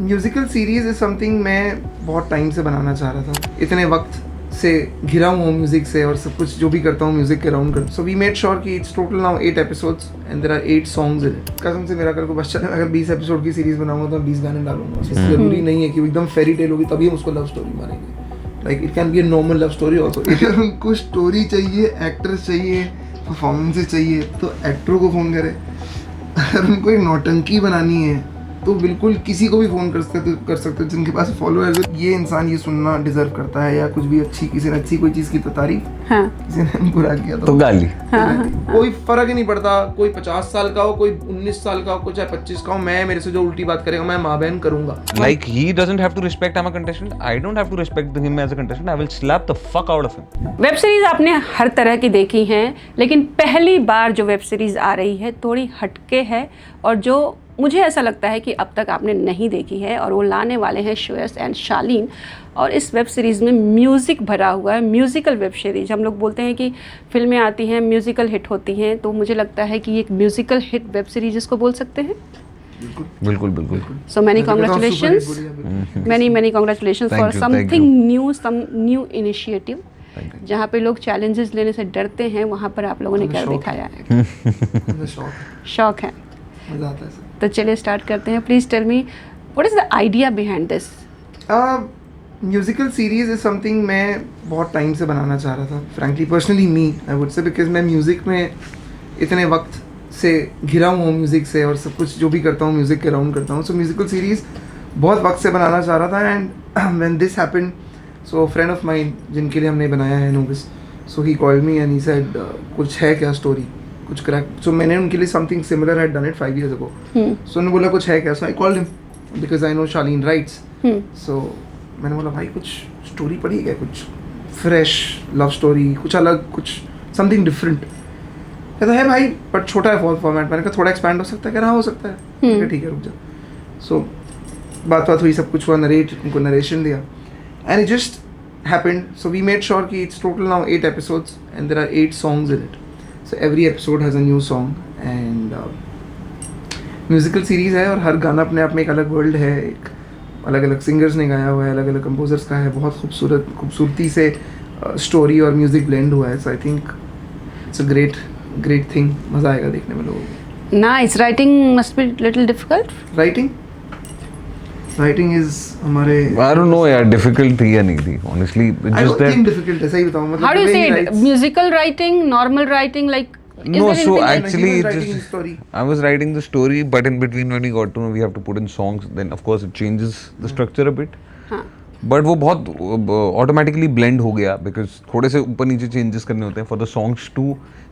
Musical series is something मैं बहुत time से बनाना चाह रहा था, इतने वक्त से घिरा हूँ म्यूजिक से और सब कुछ जो भी करता हूँ म्यूजिक के राउंड कर। सो वी मेड श्योर कि it's total now 8 episodes and there are 8 songs in it. कसम से मेरा कल को बस चले, अगर 20 एपिसोड की सीरीज बनाऊंगा तो 20 गाने डालूंगा। इससे जरूरी नहीं है कि वो एकदम फेरी टेल होगी तभी हम उसको लव स्टोरी मानेंगे। Like it can be a normal love story also. अगर उनको स्टोरी चाहिए, एक्टर्स चाहिए, परफॉर्मेंसेस चाहिए तो एक्टरों को फ़ोन करें। अगर उनको एक नौटंकी बनानी है तो बिल्कुल किसी को भी फ़ोन कर सकते हो जिनके पास फॉलोअर्स है। ये इंसान ये सुनना डिजर्व करता है, या कुछ भी अच्छी, किसी ने अच्छी कोई चीज़ की तो तारीफ, हाँ। किसी ने बुरा किया तो गाली। कोई फर्क ही नहीं पड़ता, कोई 50 साल का हो, कोई 19 साल का हो, कोई चाहे 25 का हो। मैं मेरे से जो उल्टी बात करेगा मैं माँ बहन करूंगा। Like he doesn't have to respect I'm a contestant, I don't have to respect him as a contestant, I will slap the fuck out of him. Web series आपने हर तरह की देखी हैं, लेकिन पहली बार जो वेब सीरीज आ रही है थोड़ी हटके है और जो मुझे ऐसा लगता है कि अब तक आपने नहीं देखी है, और वो लाने वाले हैं श्रेयस एंड शालीन। और इस वेब सीरीज़ में म्यूज़िक भरा हुआ है, म्यूज़िकल वेब सीरीज। हम लोग बोलते हैं कि फिल्में आती हैं म्यूज़िकल हिट होती हैं, तो मुझे लगता है कि एक म्यूज़िकल हिट वेब सीरीज इसको बोल सकते हैं। बिल्कुल बिल्कुल। So many congratulations, many congratulations for something new, some new initiative. जहाँ पे लोग चैलेंजेस लेने से डरते हैं, वहाँ पर आप लोगों ने क्या दिखाया है। शौक है, मजा आता है। तो चलिए स्टार्ट करते हैं। Please tell me what is the idea behind this. Musical series is something मैं बहुत टाइम से बनाना चाह रहा था, frankly personally me I would say, because मैं म्यूजिक में इतने वक्त से घिरा हूँ म्यूजिक से और सब कुछ जो भी करता हूँ म्यूजिक के राउंड करता हूँ। सो म्यूजिकल सीरीज बहुत वक्त से बनाना चाह रहा था। And when this happened, so friend of mine जिनके लिए हमने बनाया है नोबिस, so he called me and he said कुछ है क्या स्टोरी, कुछ क्रैक। सो मैंने उनके लिए something similar had done it 5 years ago. So उन्होंने बोला कुछ है क्या। So I called him because I know Shaleen writes. So मैंने बोला भाई कुछ स्टोरी पढ़ी क्या, कुछ फ्रेश लव स्टोरी, कुछ अलग, कुछ समथिंग डिफरेंट। कहता है भाई बट छोटा है फॉर्मेट। मैंने कहा थोड़ा एक्सपैंड हो सकता है। कह रहा हो सकता है। ठीक है रुक जा। सो बात हुई, सब कुछ हुआ, उनको नरेशन दिया and it just happened. So we made sure कि it's total now 8 episodes and there are 8 songs in it. So every episode has a new song and musical series है और हर गाना अपने आप में एक अलग वर्ल्ड है, एक अलग अलग सिंगर्स ने गाया हुआ है, अलग अलग कंपोजर्स का है। बहुत खूबसूरती से स्टोरी और म्यूज़िक ब्लेंड हुआ है। So I think it's a great thing. मज़ा आएगा देखने में लोगों को। Nice. Writing must be little difficult. Writing is हमारे I don't know यार, डिफिकल्ट थी या नहीं थी honestly, I don't think difficult है, सही बताऊँ मतलब। How do you say it? Musical writing, normal writing, like No, so actually he was it writing just the story. I was writing the story, but in between when we got to know we have to put in songs, then of course it changes the structure a bit. हाँ. But वो बहुत automatically blend हो गया because थोड़े से ऊपर नीचे changes करने होते हैं for the songs to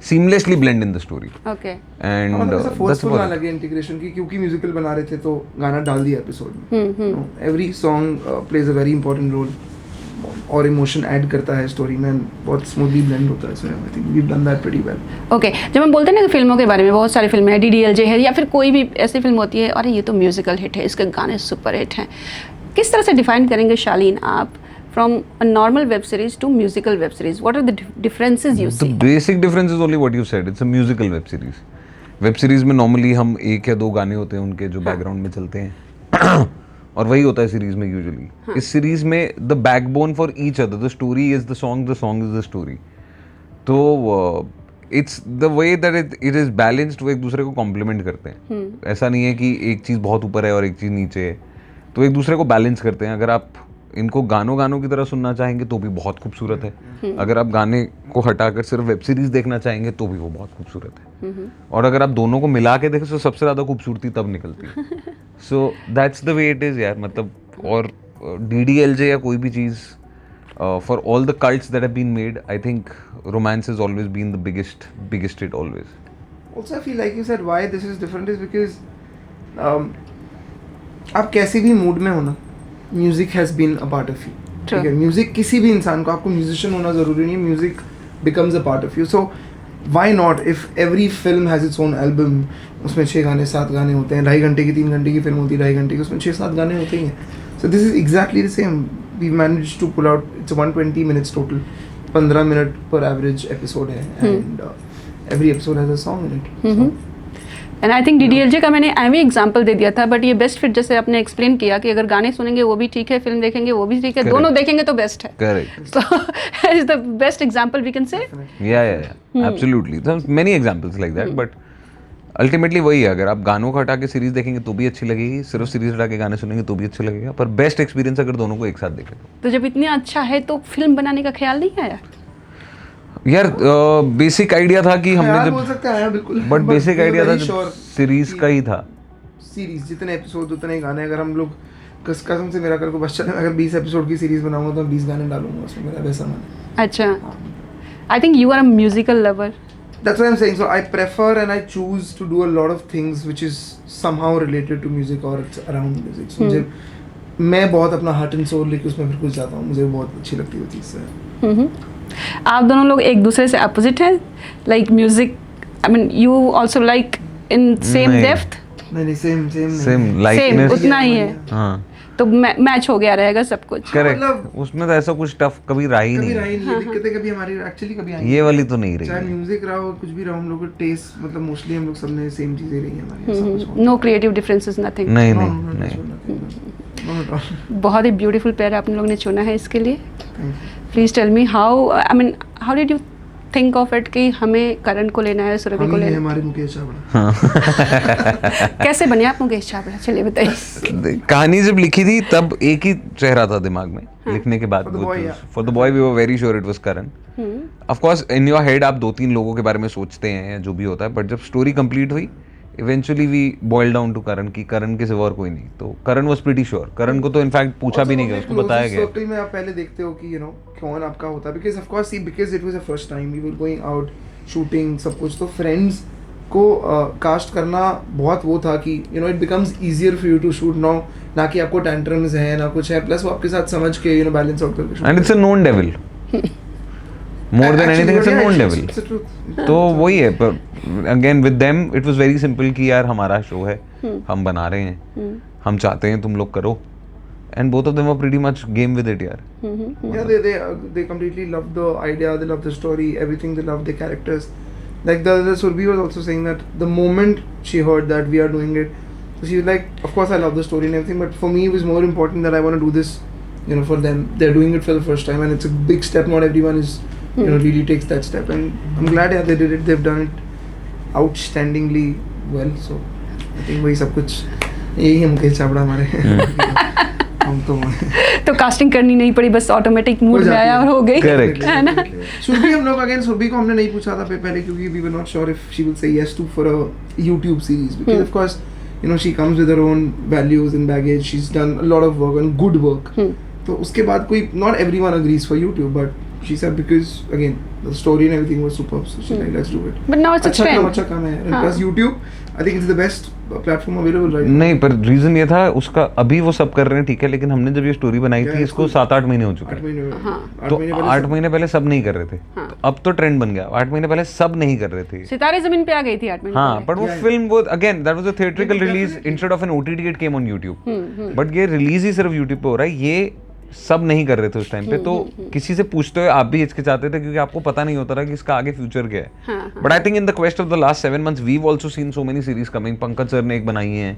seamlessly blend in the story. Okay. And that's forceful ना about लगे इंटीग्रेशन की, क्योंकि म्यूजिकल बना रहे थे तो गाना डाल दिया एपिसोड में। Every song plays a very important role और इमोशन ऐड करता है स्टोरी में, बहुत स्मूथली ब्लेंड होता है। So I think we have done that pretty well. Okay, जब हम बोलते हैं ना कि फिल्मों के बारे में, बहुत सारी फिल्में हैं, DDLJ है या फिर कोई भी ऐसी फिल्म होती है, अरे ये तो म्यूजिकल हिट है, इसके गाने सुपर हिट हैं। किस तरह से डिफाइन करेंगे शालीन आप from a normal web series to musical web series? What are the differences you see? The basic difference is only what you said. It's a musical web series. Web series में normally हम 1 या 2 गाने होते हैं उनके जो background में चलते हैं और वही होता है सीरीज में यूजुअली। इस सीरीज में the backbone for each other, the story is the song is the story. तो it's the way that it is balanced, वो एक दूसरे को कॉम्प्लीमेंट करते हैं। ऐसा नहीं है कि एक चीज़ बहुत ऊपर है और एक चीज़ नीचे है, तो एक दूसरे को बैलेंस करते हैं। अगर आप इनको गानों की तरह सुनना चाहेंगे तो भी बहुत खूबसूरत है, अगर आप गाने को हटाकर सिर्फ वेब सीरीज देखना चाहेंगे तो भी वो बहुत खूबसूरत है, और अगर आप दोनों को मिला के देखें तो सबसे ज़्यादा खूबसूरती तब निकलती है। So that's the way it is यार, मतलब। और DDLJ या कोई भी चीज़, for all the cults that have been made, I think romance has always been the biggest hit always. Also I feel like you said why this is different is because आप कैसे भी mood में हो ना, music has been a part of you. ठीक है, music किसी भी इंसान को, आपको म्यूजिशियन होना ज़रूरी नहीं है, music becomes a part of you. So why not, if every film has its own album, उसमें 6 गाने 7 गाने होते हैं, 2.5 घंटे की 3 घंटे की फिल्म होती है, 2.5 घंटे की, उसमें 6-7 गाने होते ही हैं। So this is exactly the same. We manage to pull out, it's 120 minutes total, 15 minute पर एवरेज एपिसोड है, and every episode has a song in it. And I think DDLJ का मैंने एवी एग्जांपल दे दिया था, बट ये best fit जैसे आपने explain किया कि अगर गाने सुनेंगे वो भी ठीक है, फिल्म देखेंगे वो भी ठीक है, Correct. दोनों देखेंगे तो बेस्ट है. Correct. So is the best example we can say. या absolutely. Many examples like that, but ultimately वही है, अगर आप गानों को हटा के सीरीज देखेंगे तो भी अच्छी लगेगी, सिर्फ सीरीज हटा के गाने सुनेंगे तो भी अच्छा लगेगा, पर बेस्ट एक्सपीरियंस अगर दोनों को एक साथ देखें तो जब इतना अच्छा है तो फिल्म बनाने का ख्याल नहीं आया? यार बेसिक आइडिया था कि हमने ख्याल जब, बोल सकते हैं आया बिल्कुल, बट बेसिक आइडिया था श्योर सीरीज का ही था. सीरीज जितने एपिसोड उतने ही गाने. अगर हम लोग कसम से मेरा कल को बस चले, अगर 20 एपिसोड की सीरीज बनाऊंगा तो 20 गाने डालूंगा उसमें, मेरा वैसा मन है. अच्छा, I think you are a musical lover. That's what I'm saying. So I prefer and I choose to do a lot of things which is somehow related to music or it's around music. So मुझे मैं बहुत अपना heart and soul लेके उसमें फिर कुछ जाता हूँ, मुझे बहुत अच्छी लगती है वो चीज़. आप दोनों लोग एक दूसरे से अपोजिट हैं, like music, I mean you also like in same नहीं. डेप्थ. नहीं सेम सेम सेम लाइकनेस. उतना ही है, हाँ तो मैच हो गया रहेगा सब कुछ. करेक्ट. मतलब उसमें तो ऐसा कुछ टफ कभी रहा ही कभी नहीं. रही नहीं, दिक्कतें कभी हमारी एक्चुअली कभी आई ये वाली तो नहीं चाहे रही. म्यूजिक रहा हो कुछ भी रहा हो, हम लोग का टेस्ट मतलब मोस्टली हम लोग सबने सेम चीजें रही हैं हमारी. ऐसा कुछ नो क्रिएटिव डिफरेंसेस, नथिंग. नहीं No, नहीं no, no, नहीं. no, not at all. बहुत ही ब्यूटीफुल पेयर आप लोगों ने चुना है इसके लिए. Thank you. Please tell me how, I mean how did you think of it कि हमें करण को लेना है, सुरभि को हम ही हैं लेना हमारे मुकेश चावड़ा. है? कैसे बने आप मुकेश चावड़ा? चलिए बताइए. कहानी जब लिखी थी तब एक ही चेहरा था दिमाग में. लिखने के बाद For the boy, yeah. For the boy we were very sure it was Karan. Of course in your head आप 2-3 लोगों के बारे में सोचते हैं या जो भी होता है, बट जब स्टोरी कंप्लीट हुई eventually we boil down to Karan की करण के सिवा और कोई नहीं. तो Karan was pretty sure. Karan को तो इनफैक्ट पूछा भी नहीं गया, उसको बताया गया. सर्कल में आप पहले देखते हो कि कौन आपका होता है, because of course see because it was the first time we were going out shooting सब कुछ, तो फ्रेंड्स को कास्ट करना बहुत वो था कि it becomes easier for you to shoot now, ना कि आपको टेंट्रम्स है ना कुछ है, प्लस वो आपके साथ समझ के बैलेंस आउट करके. And it's a known devil more than anything. It's a known devil. तो वही है. पर again with them it was very simple कि यार हमारा शो है, हम बना रहे हैं, हम चाहते हैं तुम लोग करो. And both of them were pretty much game with it यार. Yeah, they completely loved the idea, they loved the story, everything, they loved the characters. Like the Surbhi was also saying that the moment she heard that we are doing it, so she was like, of course I love the story and everything, but for me it was more important that I want to do this, for them. They're doing it for the first time and it's a big step. Not everyone is, really takes that step, and I'm glad they did it. They've done it outstandingly well. So I think वही सब कुछ यही है मुकेश चावड़ा हमारे. हम तो casting करनी नहीं पड़ी, बस ऑटोमेटिक मूड में आया और हो गई. Correct. है ना? सुरभि हम लोग सुरभि को हमने नहीं पूछा था पहले, क्योंकि we were not sure if she will say yes to for a YouTube series, because of course she comes with her own values and baggage. She's done a lot of work and good work. तो उसके बाद कोई not everyone agrees for YouTube, but she said because again the story and everything was superb, so she like let's do it. But now it's a trend. अच्छा काम है. And plus YouTube, I think it's the best platform available right now. नहीं, पर reason ये था उसका, अभी वो सब कर रहे हैं ठीक है, लेकिन हमने जब ये स्टोरी बनाई थी इसको 7-8 महीने हो चुके 8 हैं. महीने तो 8 महीने पहले सब नहीं कर रहे थे. तो अब तो ट्रेंड बन गया. 8 महीने पहले सब नहीं कर रहे थे. सितारे जमीन पे आ गई थी 8 महीने हाँ, पहले. बट वो फिल्म वो again that was a theatrical release instead of an OTT it came on YouTube. But ये रिलीज ही सिर्फ YouTube पे हो रहा है. ये सब नहीं कर रहे थे उस टाइम पे. तो किसी से पूछते हुए आप भी हिचकिचाते थे क्योंकि आपको पता नहीं होता था कि इसका आगे फ्यूचर क्या है. But I think in the quest of the last 7 months we've also seen so many series coming. Pankaj sir ने एक बनाई है.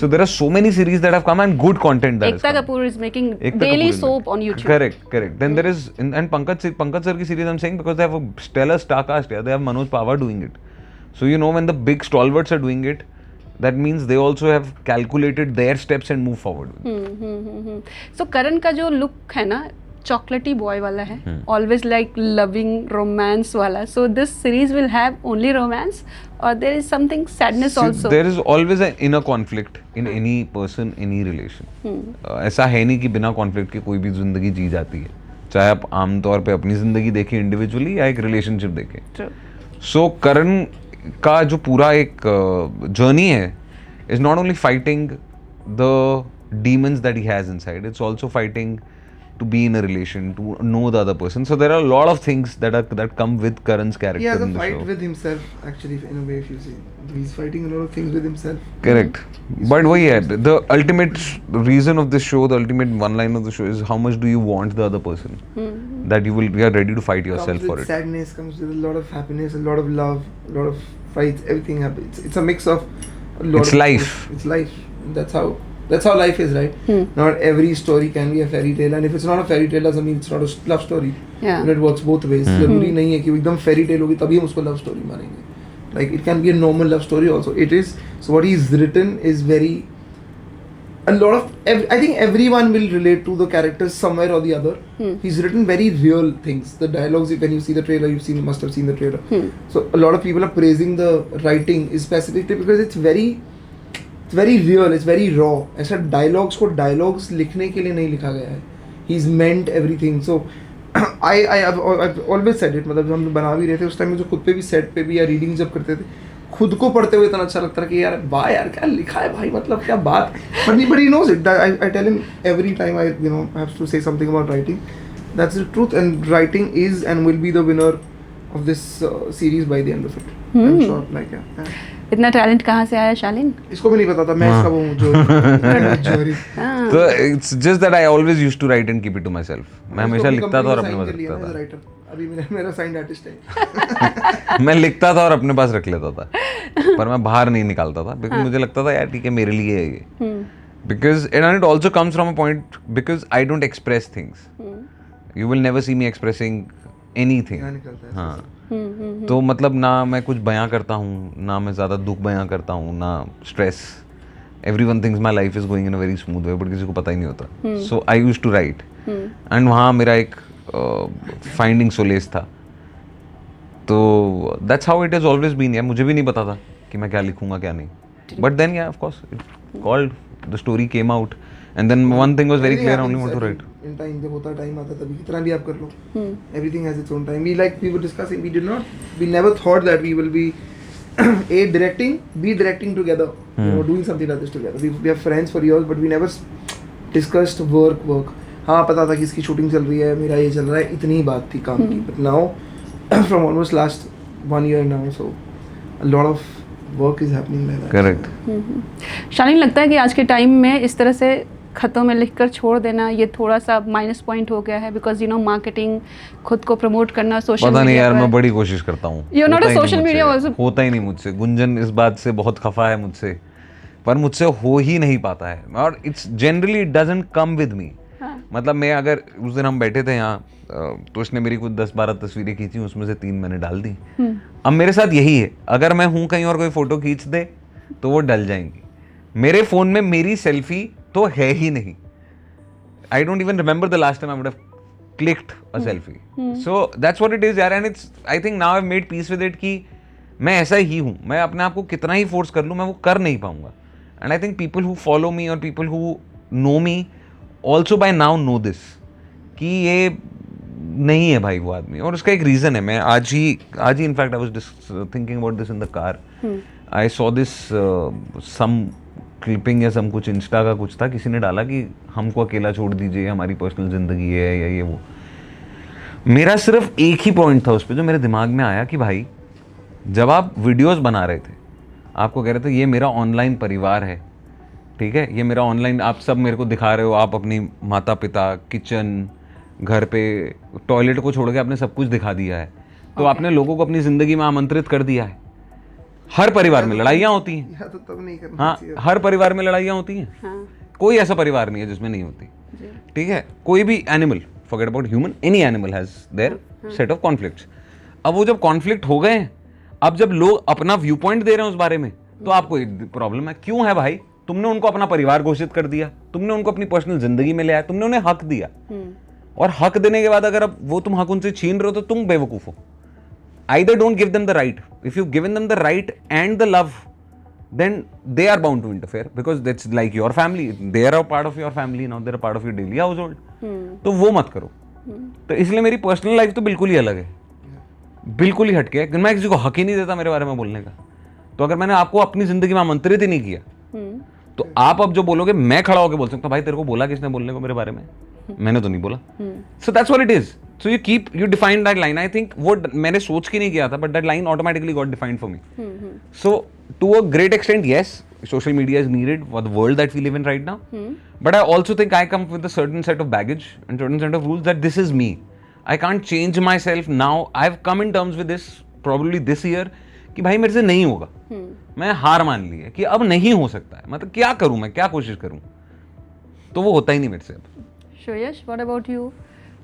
So there are so many series that have come and good content that Ekta Kapoor is making daily soap on YouTube. Correct. Then there is and Pankaj sir ki series I'm saying because they have a stellar star cast. Yeah, they have Manoj Pawar doing it. So when the big stalwarts are doing it, that means they also have calculated their steps and move forward. So करण का जो look है ना, चॉकलेटी boy वाला है, always like loving romance वाला. So this series will have only romance और there is something sadness also. There is always an inner conflict in any person, any relation. ऐसा है नहीं कि बिना कॉन्फ्लिक्ट के कोई भी जिंदगी जी जाती है, चाहे आप आमतौर पे अपनी जिंदगी देखें इंडिविजुअली या एक रिलेशनशिप देखें. सो करण का जो पूरा एक जर्नी है is not only fighting the demons that he has inside, it's also fighting to be in a relation, to know the other person. So there are a lot of things that come with Karan's character He has a in the fight show. with himself, actually, in a way, if you see. He's fighting a lot of things with himself. Correct. But वही है, the ultimate reason of this show, the ultimate one line of the show is how much do you want the other person, that you are ready to fight yourself Comes for with it. sadness, comes with a lot of happiness, a lot of love, a lot of fights, everything happens. It's a mix of a lot It's of life. It's life. That's how life is, right? Not every story can be a fairy tale, and if it's not a fairy tale, doesn't mean it's not a love story. Yeah. And it works both ways. जरूरी नहीं है कि वो एकदम fairy tale होगी तभी हम उसको love story मानेंगे. Like it can be a normal love story also. It is. So what he's written is very. A lot of I think everyone will relate to the characters somewhere or the other. He's written very real things. The dialogues, when you see the trailer, must have seen the trailer. So a lot of people are praising the writing, specifically because it's very real. It's very raw. ऐसा dialogues को dialogues लिखने के लिए नहीं लिखा गया है. He's meant everything. So I've always said it. मतलब जब हम बना भी रहे थे उस टाइम मुझे खुद पे भी सेट पे भी या रीडिंग जब करते थे खुद को पढ़ते हुए इतना अच्छा लगता है कि यार वाह यार क्या लिखा है भाई मतलब क्या बात. But he knows it. I tell him every time I have to say something about writing. That's the truth, and writing is and will be the winner of this series by the end of it. I'm sure. Like yeah. इतना talent कहाँ से आया शालीन? इसको भी नहीं पता था मैं इसका वो हूँ जोरी. So it's just that I always used to write and keep it to myself. मैं हमेशा लिखता था और अपने पास रखता था. राइटर अभी मेरा साइंड आर्टिस्ट है. मैं लिखता था और अपने पास रख लेता था, पर मैं बाहर नहीं निकालता था बिकॉज मुझे लगता था यार ठीक है मेरे लिए है ये. Because and it also comes from a point because I don't express things. You will never see me expressing anything. हाँ. तो मतलब ना मैं कुछ बयां करता हूँ, ना मैं ज़्यादा दुख बयां करता हूँ, ना stress. Everyone thinks my life is going in a very smooth way, but किसी को पता ही नहीं होता. So I used to write. And वहाँ मेरा एक finding solace था. तो that's how it has always been. यार मुझे भी नहीं पता था कि मैं क्या लिखूँगा क्या नहीं. But then yeah, of course, it called, the story came out, and then one thing was very clear, I only want to write. In time, जब होता टाइम आता तभी कितना भी आप कर लो. Everything has its own time. We were discussing. We never thought that we will be be directing together. Doing something like this together. We are friends for years, but we never discussed work. हाँ पता था कि इसकी shooting चल रही है, मेरा ये चल रहा है, इतनी ही बात थी काम की. But now, from almost last 1 year now, so a lot of work is happening like that. Correct. शालीन, लगता है कि आज के टाइम में इस तरह से खतों में लिखकर छोड़ देना ये थोड़ा सा माइनस पॉइंट हो गया है, बिकॉज मार्केटिंग, खुद को प्रमोट करना सोशल मीडिया. पता नहीं यार, मैं बड़ी कोशिश करता हूँ. You're not a social media also. होता ही नहीं मुझसे. गुंजन इस बात से बहुत खफा है मुझसे, पर मुझसे हो ही नहीं पाता है. और it's generally it doesn't come with me. मतलब मैं अगर उस दिन हम बैठे थे यहाँ तो उसने मेरी कुछ 10-12 तस्वीरें खींची, उसमें से 3 मैंने डाल दी. अब मेरे साथ यही है, अगर मैं हूँ कहीं और कोई फोटो खींच दे तो वो डल जाएंगी. मेरे फोन में मेरी सेल्फी तो है ही नहीं. I don't even remember the last time I would have clicked a selfie. So that's what it is यार. And it's I think now I have made peace with it कि मैं ऐसा ही हूँ. मैं अपने आप को कितना ही फोर्स कर लूँ, मैं वो कर नहीं पाऊंगा. And I think people who follow me और people who know me also by now know this कि ये नहीं है भाई वो आदमी. और उसका एक रीज़न है. मैं आज ही in fact I was thinking about this in the car. I saw this some clipping या सम कुछ इंस्टा का कुछ था, किसी ने डाला कि हमको अकेला छोड़ दीजिए, हमारी पर्सनल ज़िंदगी है या ये वो. मेरा सिर्फ एक ही पॉइंट था उस पर जो मेरे दिमाग में आया कि भाई जब आप वीडियोस बना रहे थे, आपको कह रहे थे ये मेरा ऑनलाइन परिवार है, ठीक है, ये मेरा ऑनलाइन, आप सब मेरे को दिखा रहे हो, आप अपनी माता पिता, किचन, घर पे टॉयलेट को छोड़ के आपने सब कुछ दिखा दिया है. तो आपने लोगों को अपनी ज़िंदगी में आमंत्रित कर दिया है. हर परिवार में लड़ाइयाँ होती हैं. तो तब नहीं करना हाँ, चाहिए. हर परिवार में लड़ाइयाँ होती हैं. कोई ऐसा परिवार नहीं है जिसमें नहीं होती. ठीक है, कोई भी animal, forget about human, any animal has their set of conflicts. अब वो जब कॉन्फ्लिक्ट हो गए, अब जब लोग अपना व्यू पॉइंट दे रहे हैं उस बारे में, तो आपको एक प्रॉब्लम है. क्यों है भाई? तुमने उनको अपना परिवार घोषित कर दिया, तुमने उनको अपनी पर्सनल जिंदगी में ले आया, तुमने उन्हें हक दिया. और हक देने के बाद अगर अब वो तुम हक उनसे छीन रहे हो तो तुम बेवकूफ हो. Either don't give them the right. If you've given them the right and the love, then they are bound to interfere because that's like your family. They are a part of your family now. They're a part of your daily household. तो वो मत करो. तो इसलिए मेरी personal life तो बिल्कुल ही अलग है, बिल्कुल ही हटके है. मैं किसी को हक ही नहीं देता मेरे बारे में बोलने का. तो अगर मैंने आपको अपनी जिंदगी में आमंत्रित ही नहीं किया, तो आप अब जो बोलोगे मैं खड़ा होकर बोल सकता हूँ भाई तेरे को बोला किसने बोलने को मेरे बारे में? मैंने तो नहीं बोला. So that's what it is. So you define that line. I think वो मैंने सोच के नहीं किया था, but that line automatically got defined for me. So to a great extent, yes, social media is needed for the world that we live in right now. But I also think I come with a certain set of baggage and certain set of rules that this is me. I can't change myself now. I've come in terms with this probably this year कि भाई मेरे से नहीं होगा. मैं हार मान ली है कि अब नहीं हो सकता है. मतलब क्या करूं मैं, क्या कोशिश करूं, तो वो होता ही नहीं मेरे से अब. Shreyash, what about you?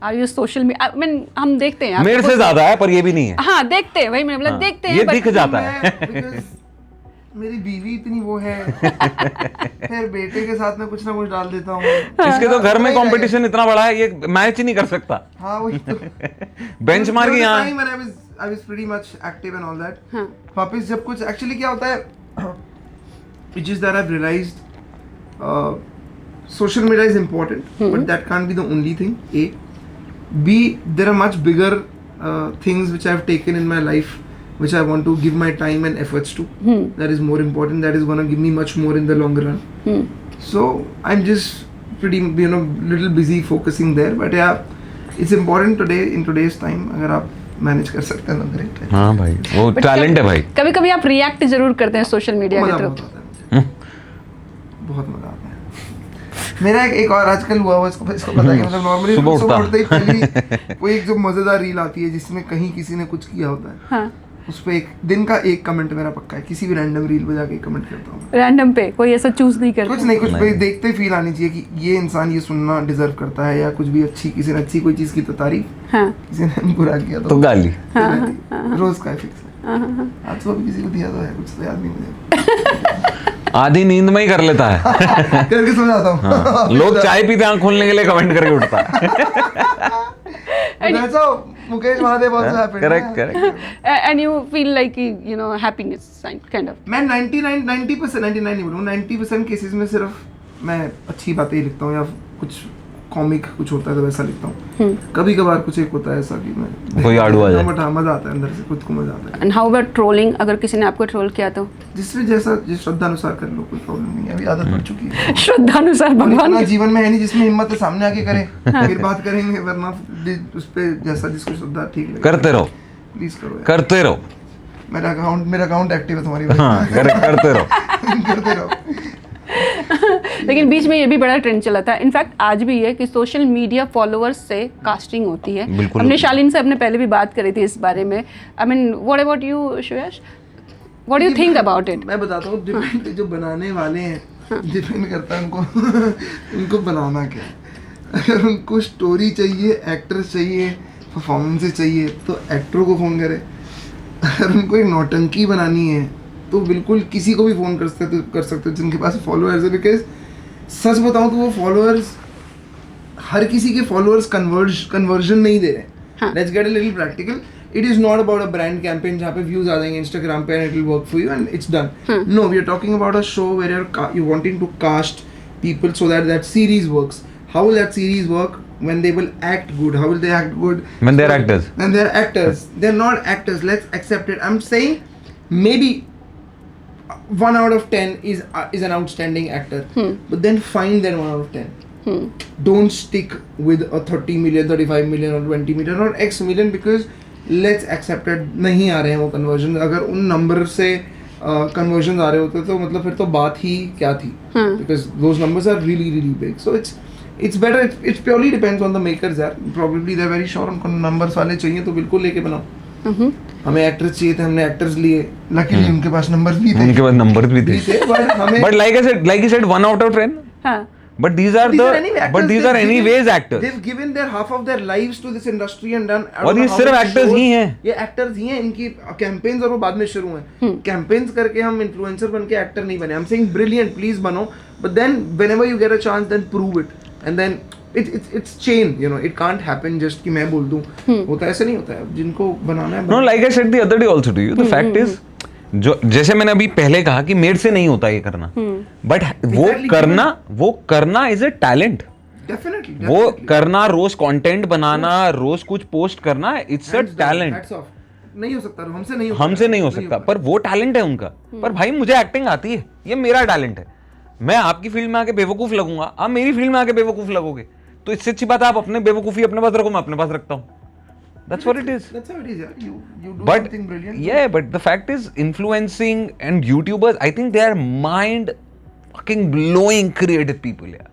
Are you social media? I mean, हम देखते हैं. मेरे से ज्यादा है पर ये भी नहीं है. हाँ देखते हैं भाई, मैंने बोला देखते हैं. ये दिख जाता है. Because मेरी बीवी इतनी वो है, फिर बेटे के साथ में कुछ ना कुछ डाल देता हूँ. इसके तो घर में कंपटीशन इतना बड़ा है, ये मैच ही नहीं कर सकता. हाँ वही तो. बेंचमार्क यहाँ. I was pretty much active and all that. वापस जब कुछ actually क्या होता है, it's just that I've realized social media is important, but that can't be the only thing. A, B, there are much bigger things which I've taken in my life, which I want to give my time and efforts to. That is more important. That is gonna give me much more in the long run. So I'm just pretty, little busy focusing there. But yeah, it's important today in today's time. अगर आप manage कर सकते हैं तो great है. हाँ भाई, वो टैलेंट है भाई. कभी कभी आप रिएक्ट जरूर करते हैं सोशल मीडिया के थ्रू. बहुत मजा आता है. मेरा एक और आजकल हुआ इसको पता है, मतलब नॉर्मली सुबह उठते ही पहली कोई एक जो मजेदार रील आती है जिसमें कहीं किसी ने कुछ किया होता है. हाँ. उस पे एक दिन का एक कमेंट मेरा पक्का है. किसी भी रैंडम रील पे जाके कमेंट करता हूँ. रैंडम पे कोई ऐसा चूज नहीं करता. कुछ नहीं, कुछ भाई देखते फील आनी चाहिए कि ये इंसान ये सुनना डिजर्व करता है, या कुछ भी अच्छी, किसी ने अच्छी कोई चीज की तो तारीफ, हाँ. किसी ने बुरा किया तो गाली. रोज का फिक्स है. आज सुबह भी किसी को दिया तो है, कुछ तो याद नहीं मुझे. आधी नींद में ही कर लेता है. करके सो जाता हूँ. हाँ. लोग चाय पीते आँख खोलने के लिए कमेंट करके उठता है. Mukesh Mahadev also happened. Correct. And you feel like happiness kind of. मैं 90% नहीं बोलूँ, 90% केसेस में सिर्फ मैं अच्छी बातें ही लिखता हूँ, या कुछ कॉमिक कुछ होता है तो वैसा लिखता हूँ. कभी कभार कुछ एक होता है ऐसा कि मैं कोई आड़ू आ जाए, बट हाँ मजा आता है अंदर से, खुद को मजा आता है. And how about trolling? अगर किसी ने आपको ट्रोल किया तो जिसमें जैसा जिस श्रद्धानुसार कर लो, कोई प्रॉब्लम नहीं है. अभी आदत पड़ चुकी है. श्रद्धानुसार भगवान इतना जीवन में है नहीं जिसमें हिम्मत है सामने आके करे, फिर बात करेंगे, वरना उस पे जैसा जिसको श्रद्धा ठीक लगे करते रहो. प्लीज करो यार. करते रहो. मेरा अकाउंट एक्टिव है तुम्हारी. हाँ, करते रहो. करते रहो. लेकिन बीच में ये भी बड़ा ट्रेंड चला था, इनफैक्ट आज भी है, कि सोशल मीडिया फॉलोअर्स से कास्टिंग होती है. हमने शालीन से अपने पहले भी बात करी थी इस बारे में. I mean what about you Shreyas, what do you think about it? मैं बताता हूँ, डिपेंड जो बनाने वाले हैं, डिपेंड करता है उनको बनाना क्या है. अगर उनको स्टोरी चाहिए, एक्टर्स चाहिए, परफॉर्मेंसेस चाहिए, तो एक्टरों को फ़ोन करें. अगर उनको एक नौटंकी बनानी है तो बिल्कुल किसी को भी फ़ोन कर सकते हो जिनके पास फॉलोअर्स है. बिकॉज सच बताऊँ तो वो फॉलोअर्स, हर किसी के फॉलोअर्स कन्वर्जन नहीं दे रहे. Let's get a little practical. It is not about a brand campaign जहाँ पे व्यूज आ जाएंगे इंस्टाग्राम पे and it will work for you and it's done. No, we are talking about a show where you wanting to cast people so that series works. How will that series work? When they will act good. How will they act good? When they're actors. When they're actors. They're not actors. Let's accept it. I'm saying maybe 1 out of 10 is an outstanding actor. But then find that 1 out of 10. Don't stick with a 30 million, 35 million or 20 million or X million, because let's accept it. नहीं आ रहे हैं वो conversion. अगर उन number से conversions आ रहे होते तो मतलब फिर तो बात ही क्या थी. Because those numbers are really really big. So it's better. It purely depends on the makers यार. Probably they're very sure उनको numbers वाले चाहिए तो बिल्कुल लेके बनाओ. हमें एक्टर्स चाहिए थे, हमने एक्टर्स लिए. लकीली उनके पास नंबर्स भी थे. उनके पास नंबर भी थे. But like I said, 1 out of 10. हाँ. But these are anyways actors. They've given their half of their lives to this industry and done. और ये सिर्फ एक्टर्स ही हैं. ये एक्टर्स ही हैं. इनकी कैंपेन्स और वो बाद में शुरू हैं. कैंपेन्स करके हम इन्फ्लुएंसर बन के एक्टर नहीं बने. I'm saying brilliant, please बनो. But then whenever you get a chance, then prove it. And then it's chain, it can't happen just कि मैं बोल दूं. होता ऐसे नहीं होता है. जिनको बनाना है. No, like I said the other day also to you, the fact is, जो जैसे मैंने अभी पहले कहा कि मेरे से नहीं होता ये करना, बट वो करना इज अ टैलेंट. Definitely. वो करना, रोज कंटेंट बनाना, रोज कुछ पोस्ट करना, इट्स अ टैलेंट. नहीं हो सकता, हमसे नहीं हो सकता, पर वो टैलेंट है उनका. पर भाई मुझे एक्टिंग आती है, ये मेरा टैलेंट है. मैं आपकी फील्ड में आके बेवकूफ लगूंगा, आप मेरी फील्ड में आके बेवकूफ लगोगे, तो इससे अच्छी बात है आप अपने बेवकूफ़ी अपने पास रखो, मैं अपने पास रखता हूँ. That's what it is. That's how it is, yeah. You do But something brilliant. yeah, but the fact is, influencing and YouTubers, I think they are mind fucking blowing creative people. Yeah,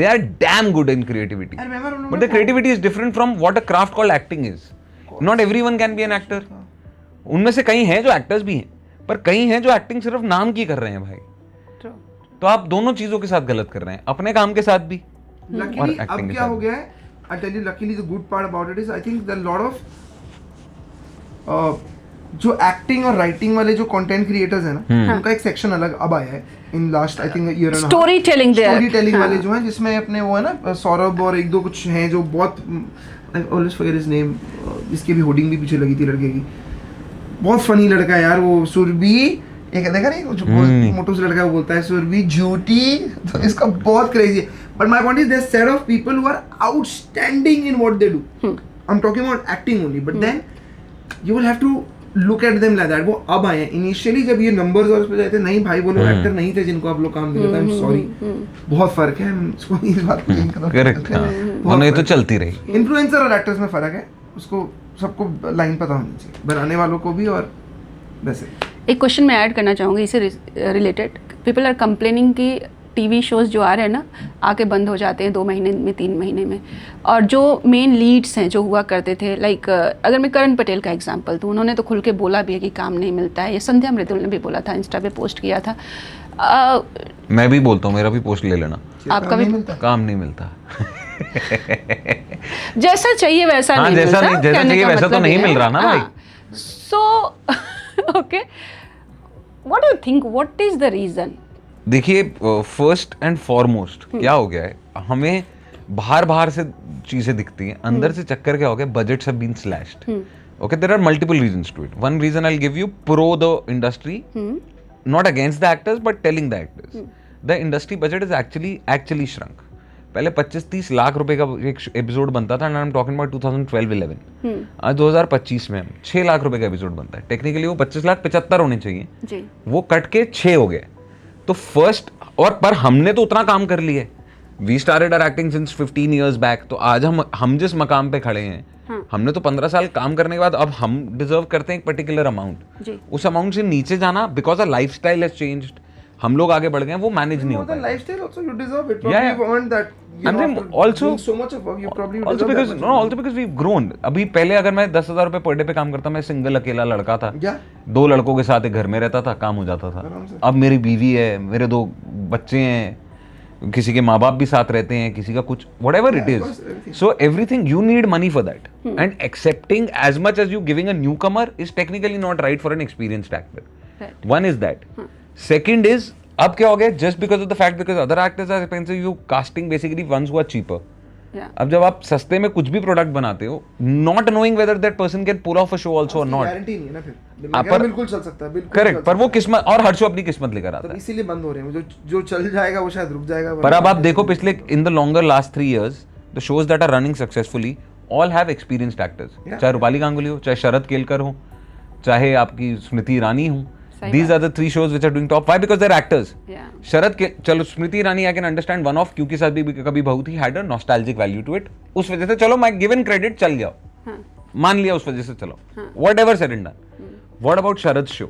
they are damn good in creativity. I remember But the creativity is different from what a craft called acting is. Not everyone can be an actor. उनमें से कई हैं जो actors भी हैं, पर कई हैं जो एक्टिंग सिर्फ नाम की कर रहे हैं भाई. True. तो आप दोनों चीजों के साथ गलत कर रहे हैं, अपने काम के साथ भी. Luckily, अब क्या हो गया है? I tell you, luckily the good part about it is I think there are a lot of जो एक्टिंग और राइटिंग वाले जो कंटेंट क्रिएटर्स हैं ना, उनका एक सेक्शन अलग अब आया है in last I think year and story telling वाले जो हैं, जिसमें अपने वो है ना सौरभ और एक दो कुछ हैं जो बहुत I always forget his name, जिसकी भी होर्डिंग भी पीछे लगी थी लड़के की. बहुत फनी लड़का है यार वो, सुरभि. एक देखा नहीं जो मोटू से लड़का है वो बोलता है सुरभि झूठी, तो इसका बहुत क्रेजी है. But my point is there set of people who are outstanding in what they do. I am talking about acting only, but then you will have to look at them like that. वो अब आए हैं. Initially जब ये numbers और उस पे जाते नहीं भाई, वो लोग एक्टर नहीं थे जिनको आप लोग काम दिया था. आई एम सॉरी, बहुत फर्क है. इसको इस बात को करेक्ट. वो नहीं तो चलती रही. इन्फ्लुएंसर और एक्टर्स में फर्क है, उसको सबको लाइन पता होनी चाहिए, बनाने वालों को भी. और वैसे एक क्वेश्चन मैं ऐड करना चाहूँगी इससे रिलेटेड. पीपल आर कंप्लेनिंग कि टीवी शोज़ जो आ रहे हैं ना, आके बंद हो जाते हैं 2 महीने में, 3 महीने में. और जो मेन लीड्स हैं जो हुआ करते थे, लाइक अगर मैं करण पटेल का एग्जांपल दूँ, उन्होंने तो खुल के बोला भी है कि काम नहीं मिलता है. ये संध्या मृदुल ने भी बोला था, इंस्टा पे पोस्ट किया था. मैं भी बोलता हूँ, मेरा भी पोस्ट ले लेना. आपका भी काम नहीं मिलता. जैसा चाहिए वैसा नहीं जैसा मिलता. जैसा चाहिए वैसा तो नहीं मिल रहा ना भाई. So okay, what do you think, what is the reason? देखिए, फर्स्ट एंड फॉरमोस्ट क्या हो गया है, हमें बाहर से चीजें दिखती हैं, अंदर से चक्कर क्या हो गया, budgets have been slashed. Okay, there are multiple reasons to it. One reason I will give you, pro the industry, not against the actors but telling the actors, the industry budget is actually shrunk. पहले 25-30 लाख रुपए का एक episode बनता था, and I am talking about 2012-11. आज 2025 में 6 लाख रुपए का एपिसोड बनता है. टेक्निकली वो 25 लाख 75 होने चाहिए जी. वो कट के 6 हो गए. तो फर्स्ट, और पर हमने तो उतना काम कर लिया. We started our acting since 15 years back. तो आज हम जिस मकाम पे खड़े हैं, हमने तो 15 साल काम करने के बाद अब हम डिजर्व करते हैं एक पर्टिकुलर अमाउंट. उस अमाउंट से नीचे जाना, because a lifestyle has changed, हम लोग आगे बढ़ गए, वो मैनेज नहीं होता. Lifestyle also you deserve it. Probably you want that. I'm saying also so much of work, you probably also because no, also because we've grown. अभी पहले अगर मैं 10,000 रुपए पर डे पे काम करता, मैं सिंगल अकेला लड़का था, 2 लड़कों के साथ एक घर में रहता था, काम हो जाता था. अब मेरी बीवी है, मेरे 2 बच्चे हैं, किसी के माँ बाप भी साथ रहते हैं, किसी का कुछ whatever it is. So everything you need money for that. And accepting as much as you giving a newcomer is technically not right for an experienced actor. One is that. Second is, अब क्या हो गया, just because of the fact because other actors are expensive, you casting basically ones who are cheaper. अब जब आप सस्ते में कुछ भी प्रोडक्ट बनाते हो, not knowing whether that person can pull off a show also और नॉट, गारंटी नहीं है ना. फिर बिल्कुल चल सकता है, बिल्कुल करेक्ट. पर वो किस्मत, और हर शो अपनी किस्मत लेकर आता है, इसीलिए बंद हो रहे हैं. जो चल जाएगा वो शायद रुक जाएगा. पर अब आप देखो, पिछले in the longer last 3 years the shows that are running successfully all have experienced actors. चाहे रूपाली गांगुली हो, चाहे शरद केलकर हो, चाहे आपकी स्मृति ईरानी हो. These are the 3 shows which are doing top 5 because they're actors. शरद के, चलो Smriti Irani, I can understand one of क्योंकि साथ भी कभी बहू थी, had a nostalgic value to it. उस वजह से चलो, मैं given credit चल जाओ, मान लिया, उस वजह से चलो. Whatever said and done. What about Sharad show?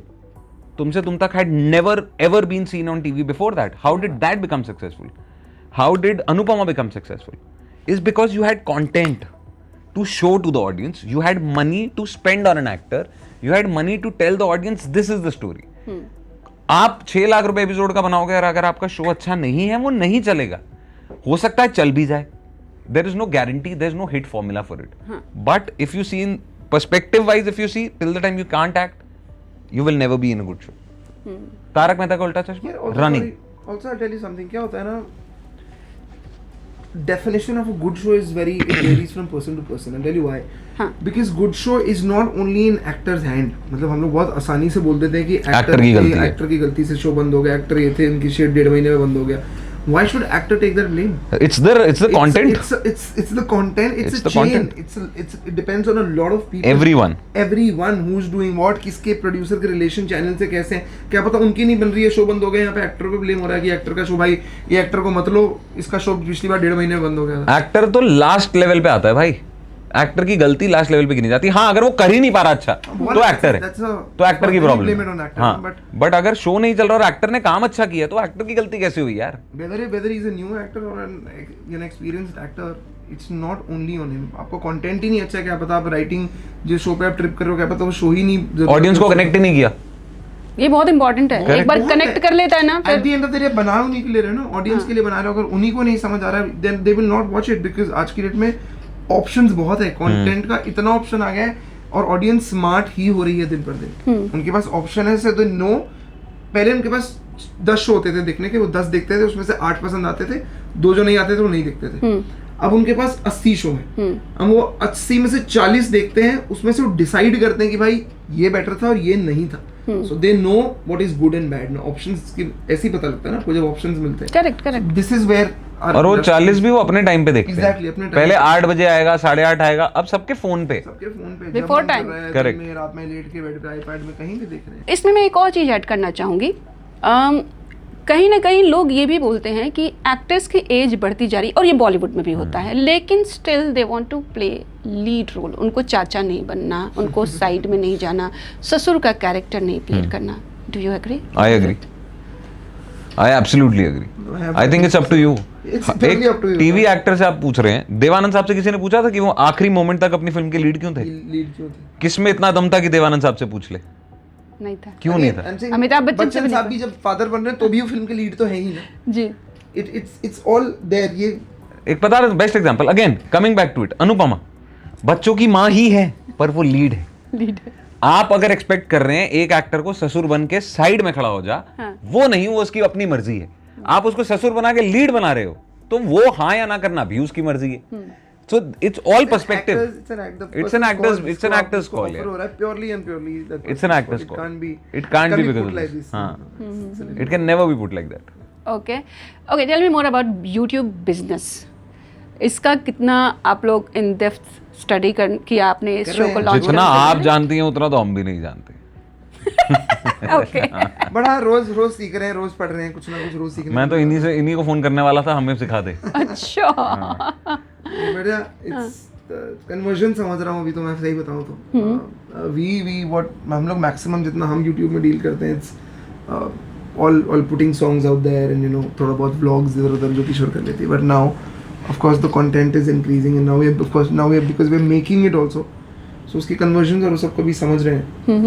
तुमसे तुम तक had never ever been seen on TV before that. How did that become successful? How did Anupama become successful? Is because you had content to show to the audience. You had money to spend on an actor. You had money to tell the audience this is the story. आप 6 लाख रुपए episode का बनाओगे और अगर आपका show अच्छा नहीं है, वो नहीं चलेगा. हो सकता है चल भी जाए. There is no guarantee, there is no hit formula for it. But if you see in perspective wise, if you see till the time you can't act, you will never be in a good show. Tarak Mehta का उल्टा चश्मा, running. Also I'll tell you something. क्या होता है ना, definition of a good show is very, it varies from person to person. I'll tell you why. Because good show is not only in actor's hand. मतलब हम लोग बहुत आसानी से बोल देते हैं कि एक्टर की गलती से शो बंद हो गया, एक्टर ये थे, इनकी शेड 1.5 महीने में बंद हो गया. Why should actor take that blame? It's the content. It's the content. It's a the chain. content. It depends on a lot of people. Everyone who's doing what, किसके प्रोड्यूसर के रिलेशन चैनल से कैसे हैं, क्या पता उनकी नहीं बन रही है, शो बंद हो गया, यहाँ पे एक्टर पे ब्लेम हो रहा है कि एक्टर का शो, भाई ये एक्टर को मत लो, इसका शो पिछली बार 1.5 महीने में बंद हो गया था। एक्टर तो लास्ट लेवल पे आता है भाई, एक्टर की गलती लास्ट लेवल पे गिनी जाती है। हाँ, अगर वो कर ही नहीं पा रहा अच्छा तो एक्टर है, तो एक्टर की प्रॉब्लम है। हाँ, बट अगर शो नहीं चल रहा और एक्टर ने काम अच्छा किया तो एक्टर की गलती कैसे हुई यार? whether he's a new actor or an experienced actor, it's not only on him. आपको कंटेंट ही नहीं अच्छा है, क्या पता आप राइटिंग जिस शो पे आप ट्रिप कर रहे हो, क्या पता वो शो ही नहीं, ऑडियंस को कनेक्ट ही नहीं किया। ये बहुत इंपॉर्टेंट है, एक बार कनेक्ट कर लेता है ना, फिर at the end of the day बना उन्हीं के लिए रहे ना, ऑडियंस के लिए बना रहे हो, अगर उन्हीं को नहीं समझ आ रहा है then they will not watch it, because आज की डेट में ऑप्शंस बहुत है, कंटेंट का इतना ऑप्शन आ गया है और ऑडियंस स्मार्ट ही हो रही है दिन पर दिन। उनके पास ऑप्शन है, से तो नो, पहले उनके पास 10 शो होते थे देखने के, वो 10 देखते थे, उसमें से 8 पसंद आते थे, 2 जो नहीं आते थे वो नहीं देखते थे। अब उनके पास 80 शो हैं, अब वो 80 में से 40 देखते हैं, उसमें से वो डिसाइड करते हैं कि भाई ये बेटर था और ये नहीं था, so they know what is good and bad. Options की ऐसे ही पता लगता है ना आपको जब ऑप्शंस मिलते हैं। करेक्ट। दिस इज वेयर, और वो 40 भी वो अपने टाइम पे देखते हैं। Exactly, अपने time पहले पे। 8 बजे आएगा, 8:30 आएगा, अब सबके फोन पे Before time. Correct. में रात में लेट के बैठ के आईपैड में कहीं भी देख रहे हैं। इसमें मैं एक और चीज़ ऐड करना चाहूँगी, कहीं ना कहीं लोग ये भी बोलते हैं कि एक्टर्स की एज बढ़ती जा रही, और ये बॉलीवुड में भी होता है, लेकिन still they want to play lead role. उनको चाचा नहीं बनना, उनको साइड में नहीं जाना, ससुर का कैरेक्टर नहीं प्ले करना। Do you agree? I agree, I absolutely agree. I think it's up to you. TV actor से आप पूछ रहे हैं, देवानंद साहब से किसी ने पूछा था कि वो आखिरी मोमेंट तक अपनी फिल्म के लीड क्यों थे? किस में इतना दम था कि देवानंद साहब से पूछ ले? नहीं था। क्यों नहीं था? अमिताभ बच्चन साहब भी जब फादर बन रहे हैं तो भी वो फिल्म के लीड तो है ही ना जी। It's all there. ये एक पता है best example, again coming back to it, Anupama बच्चों की माँ ही है पर वो लीड है। आप अगर एक्सपेक्ट कर रहे हैं एक एक्टर को ससुर बन के साइड में खड़ा हो जा, वो नहीं, वो उसकी अपनी मर्जी है। आप उसको ससुर बना के लीड बना रहे हो तो वो हाँ या ना करना भी उसकी मर्जी है। So it's all perspective. It's an actor's call. Purely and purely. It's an actor's call. It can't be because of this. हाँ. It can never be put like that. Okay. Tell me more about YouTube business. इसका कितना आप लोग in depth study किया आपने इस show को launch करने? जितना आप जानती हैं उतना तो हम भी नहीं जानते। ओके। बड़ा रोज सीख रहे हैं, रोज पढ़ रहे हैं, कुछ ना कुछ रोज सीखने। मैं तो इन्हीं को फोन करने वाला था, हमें सिखा दे। अच्छा। बढ़िया। इट्स कन्वर्जन समझ रहा हूँ अभी तो, मैं सही बताऊँ तो वी व्हाट हम लोग मैक्सिमम जितना हम YouTube में डील करते हैं, it's all putting songs out there and you know थोड़ा बहुत व्लॉग्स इधर उधर जो किशोर कर लेती है, but now of course the content is increasing and now we because we are making it also, so उसकी कन्वर्जन और वो सबको भी समझ रहे हैं।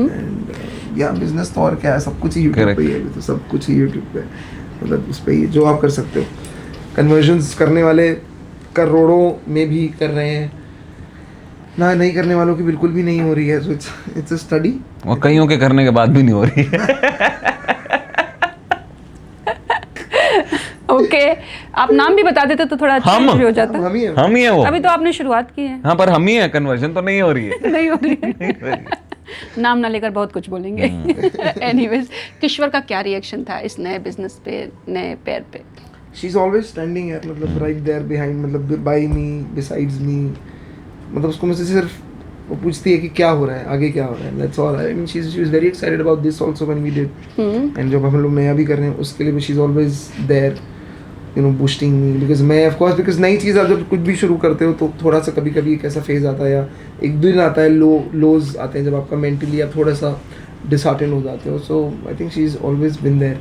एंड या बिजनेस तो और क्या है, सब कुछ ही YouTube पे ही है, तो सब कुछ ही YouTube पे, मतलब उस पे ही जो आप कर सकते हो। कन्वर्जन्स करने वाले करोड़ों में भी कर रहे हैं ना, नहीं करने वालों की बिल्कुल भी नहीं हो रही है। सो इट्स अ स्टडी, और कईयों के करने के बाद भी नहीं हो रही है। ओके, आप नाम भी बता देते तो थोड़ा अच्छा हो जाता। हम ही है वो। अभी तो आपने शुरुआत की है। हाँ, पर हम ही है, कन्वर्जन तो नहीं हो रही है। नहीं हो रही है। नाम ना लेकर बहुत कुछ बोलेंगे। एनीवेज, किश्वर का क्या रिएक्शन था इस नए बिजनेस पे, नए पैर पे? शी इज ऑलवेज स्टैंडिंग यार, मतलब राइट देयर बिहाइंड, मतलब बाय मी, बिसाइड्स मी, मतलब उसको मुझसे सिर्फ वो पूछती है कि क्या हो रहा है, आगे क्या हो रहा है, that's all. I mean she is very excited about this also when we did, and जब हम लोग नया भी कर रहे हैं उसके लिए भी she is always there, you know, boosting me, because मैं ऑफ कोर्स, बिकॉज नई चीज़ आप जब कुछ भी शुरू करते हो तो थोड़ा सा कभी कभी एक ऐसा फेज आता है या एक दिन आता है, लोज आते हैं जब आपका मेंटली आप थोड़ा सा डिसहार्टेंड हो जाते हो। So I think she is always been there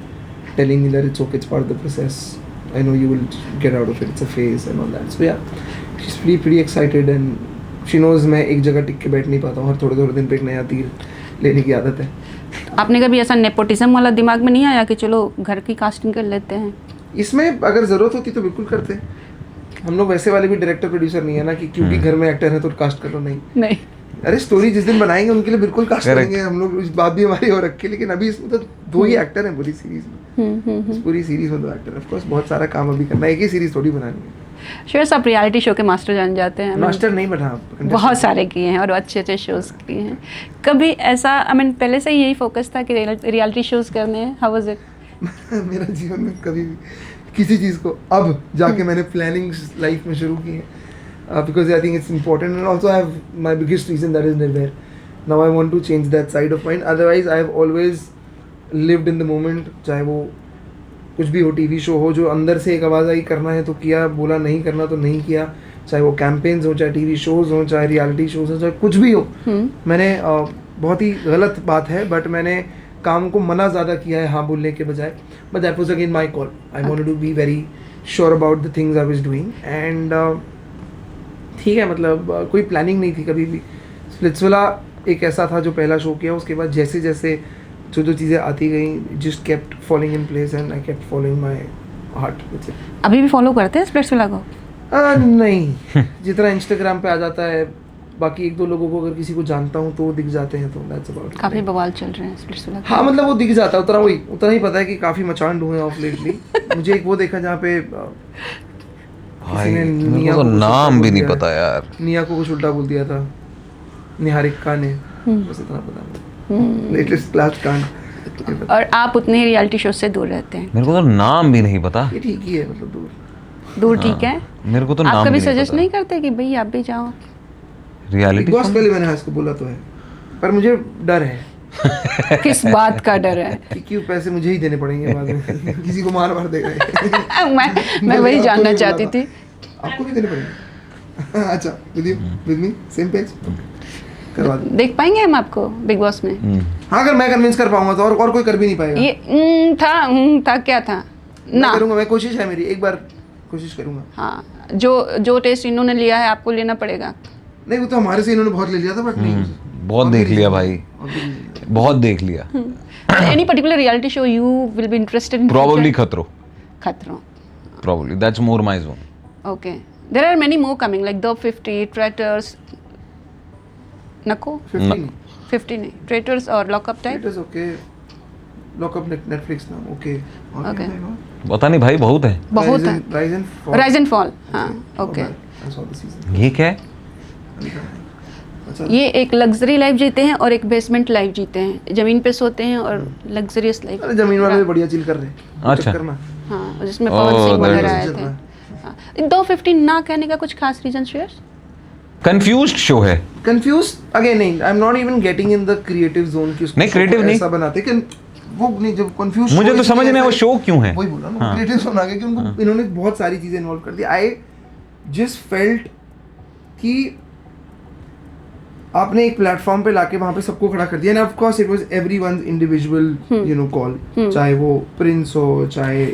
telling me that it's okay, it's part of the process, I know you will get out of it, it's a phase and all that. So yeah, she's pretty excited and she knows मैं एक जगह टिक के बैठ नहीं पाता हूँ, हर थोड़े दिन पे एक नया तीर लेने की आदत है। आपने कभी ऐसा नेपोटिज्म वाला दिमाग में नहीं आया कि चलो घर की कास्टिंग कर लेते हैं? इसमें अगर ज़रूरत होती तो बिल्कुल करते। हम लोग वैसे वाले भी डायरेक्टर प्रोड्यूसर नहीं है ना कि क्योंकि घर में एक्टर है तो कास्ट करो, नहीं। अरे स्टोरी जिस दिन बनाएंगे उनके लिए बिल्कुल कास्ट करेंगे हम लोग, उस बात भी हमारी हो रखी है। लेकिन अभी इसमें तो 2 ही एक्टर हैं पूरी सीरीज में, इस पूरी सीरीज में 2 एक्टर। ऑफ कोर्स बहुत सारा काम अभी करना है, एक ही सीरीज थोड़ी बनानी है। श्योर, आप रियलिटी शो के मास्टर जान जाते हैं। मास्टर नहीं बना, बहुत सारे किए हैं और अच्छे शोज किए हैं। कभी ऐसा, आई मीन पहले से यही फोकस था कि रियलिटी शोज करने हैं? How was it? मेरा जीवन में कभी किसी चीज़ को अब जाके मैंने प्लानिंग लाइफ में शुरू की है, because I think it's important and also I have my biggest reason that is Nirbhay. Now I want to change that side of mind. Otherwise I have always lived in the moment. चाहे वो कुछ भी हो, TV show हो, जो अंदर से एक आवाज़ आई करना है तो किया, बोला नहीं करना तो नहीं किया. चाहे वो कैंपेन्स हो, चाहे टीवी शोज़ हो, चाहे रियलिटी शोज़ हो, चाहे कुछ भी हो. मैंने बहुत ही गलत बात है बट मैंने काम को मना ज़्यादा किया है हाँ बोलने के बजाय. But that was again my call. I wanted to be very sure about the things I was doing and ठीक है. मतलब कोई प्लानिंग नहीं थी कभी भी. स्प्लिट्सविला एक ऐसा था जो पहला शो किया, उसके बाद जैसे जैसे जो चीज़ें आती गई, just kept following in place and I kept following my heart. अभी भी फॉलो करते हैं स्प्लिट्सविला को? नहीं, जितना इंस्टाग्राम पे आ जाता है. बाकी एक दो लोगों को अगर किसी को जानता हूँ तो वो दिख जाते हैं, तो दैट्स अबाउट. काफ़ी बवाल चल रहे हैं स्प्लिट्सविला. हाँ मतलब वो दिख जाता है, उतना ही पता है कि काफ़ी मचान हुए ऑफ लेटली. मुझे एक वो देखा जहाँ पे भाई मेरे को तो नाम भी नहीं पता यार. निया को कुछ उल्टा बोल दिया था निहारिका ने, बस इतना पता. लेटेस्ट क्लास कांड. और आप उतने ही रियलिटी शो से दूर रहते हैं? मेरे को तो नाम भी नहीं पता. ये ठीक ही है, मतलब दूर ठीक है. मेरे को तो आप नाम कभी भी नहीं सजेस्ट पता. नहीं करते कि भाई आप भी जाओ रियलिटी बिग बॉस? पहले मैंने इसको बोला तो है, पर मुझे डर है. किस बात का डर है? कि क्यों पैसे मुझे ही देने पड़ेंगे बाद में. किसी को मार देगा. मैं वही जानना चाहती थी. आपको भी देने पड़ेंगे? अच्छा, विद मी सेम पेज करवा दो. देख पाएंगे हम आपको बिग बॉस में? हाँ, अगर मैं कन्विंस कर पाऊंगा तो और कोई कर भी नहीं पाएगा. ये था क्या था मैं करूंगा. मैं कोशिश है मेरी, एक बार कोशिश करूंगा. हाँ, जो टेस्ट इन्होंने लिया है आपको लेना पड़ेगा. नहीं, वो तो हमारे से इन्होंने बहुत ले लिया था बट नहीं. बहुत देख लिया भाई, बहुत देख लिया. Any particular reality show you will be interested in? Probably खतरों. Probably that's more my zone. Okay, there are many more coming like The 50, Traitors. नको 50 नहीं, Traitors और Lockup type. It is okay. Lockup Netflix ना. Okay. Okay. पता नहीं भाई, बहुत है. बहुत है. Rise and Fall. हाँ, okay. ये क्या है? ये एक लग्जरी लाइफ जीते हैं और एक बेसमेंट लाइफ जीते हैं. जमीन पे सोते हैं और लग्जरियस लाइफ. अरे जमीन वाले भी बढ़िया चिल कर रहे हैं. अच्छा. हाँ, जिसमें पवन सिंह वगैरह आए थे. हाँ, 250 ना कहने का कुछ खास रीजन शेयर? कंफ्यूज्ड शो है. कंफ्यूज्ड अगेन नहीं. I am not even getting in the creative zone की. नहीं, क्रिएटिव नहीं ऐसा बनाते कि वो नहीं. जब कंफ्यूज मुझे तो समझ नहीं वो शो क्यों है. वही बोला ना, क्रिएटिव जोन आ गया कि उनको इन्होंने बहुत सारी चीजें इन्वॉल्व कर दी. आई जस्ट फेल्ट कि आपने एक प्लेटफॉर्म पे लाके वहाँ पे सबको खड़ा कर दिया. And of course it was everyone's individual you know call. चाहे वो प्रिंस हो, चाहे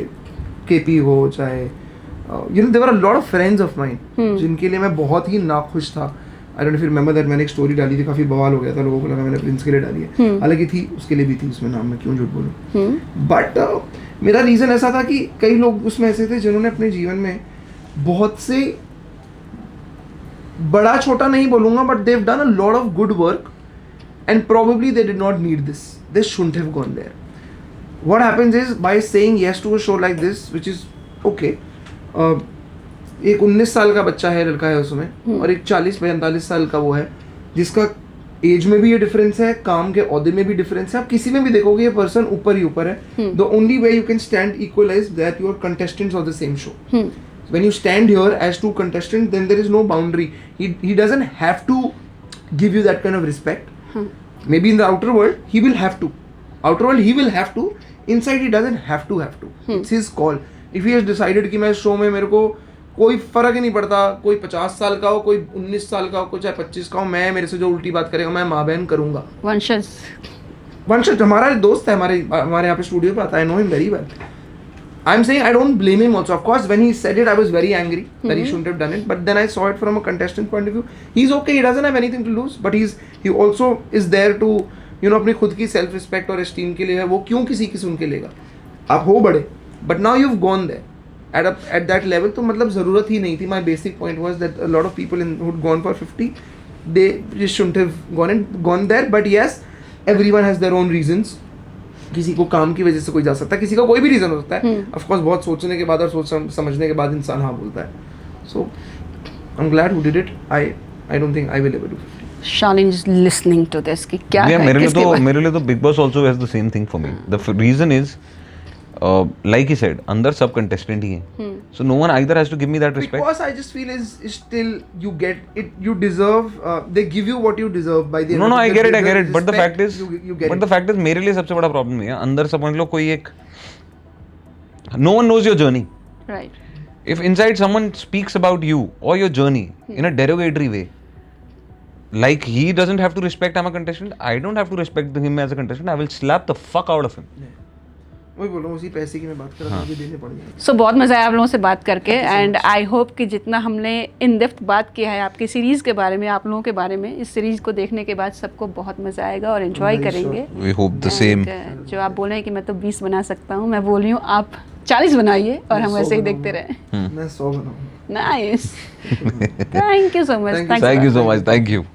केपी हो, चाहे you know there were a lot of friends of mine जिनके लिए मैं बहुत ही नाखुश था. आई डोंट रिमेंबर दैट मैंने एक स्टोरी डाली थी, काफ़ी बवाल हो गया था. लोगों को लगा मैंने प्रिंस के लिए डाली है, हालांकि थी उसके लिए भी थी उसमें नाम. मैं क्यों झूठ बोलूँ. बट मेरा रीज़न ऐसा था कि कई लोग उसमें ऐसे थे जिन्होंने अपने जीवन में बहुत से, बड़ा छोटा नहीं बोलूँगा, but they've done a lot of good work and probably they did not need this. They shouldn't have gone there. What happens is by saying yes to a show like this which is okay. एक 19 साल का बच्चा है, लड़का है उसमें, और एक 40-45 साल का वो है जिसका एज में भी ये डिफरेंस है, काम के ओहदे में भी डिफरेंस है. आप किसी में भी देखोगे ये पर्सन ऊपर ही ऊपर है. The only way you can stand equal is that you are contestants of the same show. When you stand here as two contestants, then there is no boundary. He doesn't have to give you that kind of respect. Maybe in the outer world he will have to. Outer world he will have to. Inside he doesn't have to. It's his call. If he has decided कि मैं इस show में मेरे को कोई फर्क ही नहीं पड़ता, कोई 50 साल का हो, कोई 19 साल का हो, कोई चाहे 25 का हो, मैं मेरे से जो उल्टी बात करेगा मैं माँ बहन करूँगा. वंशज हमारा दोस्त है, हमारे यहाँ पे स्टूडियो पे आता है. I know him very well. I'm saying I don't blame him also. Of course, when he said it, I was very angry that he shouldn't have done it. But then I saw it from a contestant point of view. He's okay. He doesn't have anything to lose. But he also is there to, you know, अपनी खुद की self respect और esteem के लिए है. वो क्यों किसी की सुन के लेगा? आप हो बड़े. But now you've gone there at that level. तो मतलब ज़रूरत ही नहीं थी. My basic point was that a lot of people who'd gone for 50, they just shouldn't have gone there. But yes, everyone has their own reasons. किसी को काम की वजह से कोई जा सकता है, किसी का कोई भी रीज़न हो सकता है. ऑफ कोर्स बहुत सोचने के बाद और सोच समझने के बाद इंसान हाँ बोलता है. So I am glad who did it. I don't think I will ever do. Shalin is listening to this कि क्या है. मेरे लिए तो Bigg Boss also has the same thing for me. The reason is like he said, अंदर सब contestant ही हैं. So no one either has to give me that respect. Because I just feel is still you get it, you deserve. They give you what you deserve by the end. No, of I the get it, I day. get it. But the Respect, fact is, you get it. मेरे लिए सबसे बड़ा problem ये है. अंदर समझ लो कोई एक, no one knows your journey. Right. If inside someone speaks about you or your journey in a derogatory way, like he doesn't have to respect I'm a contestant, I don't have to respect him as a contestant. I will slap the fuck out of him. वही बोल रहा हूँ, उसी पैसे की मैं बात कर रहा हूँ, मुझे देने पड़ जाएंगे. सो बहुत मज़ा आया आप लोगों से बात करके एंड आई होप कि जितना हमने इन डेप्थ बात किया है आपकी सीरीज़ के बारे में, आप लोगों के बारे में, इस सीरीज़ को देखने के बाद सबको बहुत मज़ा आएगा और एंजॉय करेंगे. We hope the same. जो आप बोल रहे हैं कि मैं तो 20 बना सकता हूँ, मैं बोल रही हूँ आप 40 बनाइए और हम ऐसे ही देखते रहें. मैं 100 बनाऊँ. Nice. Thank you so much. Thank you so much. Thank you.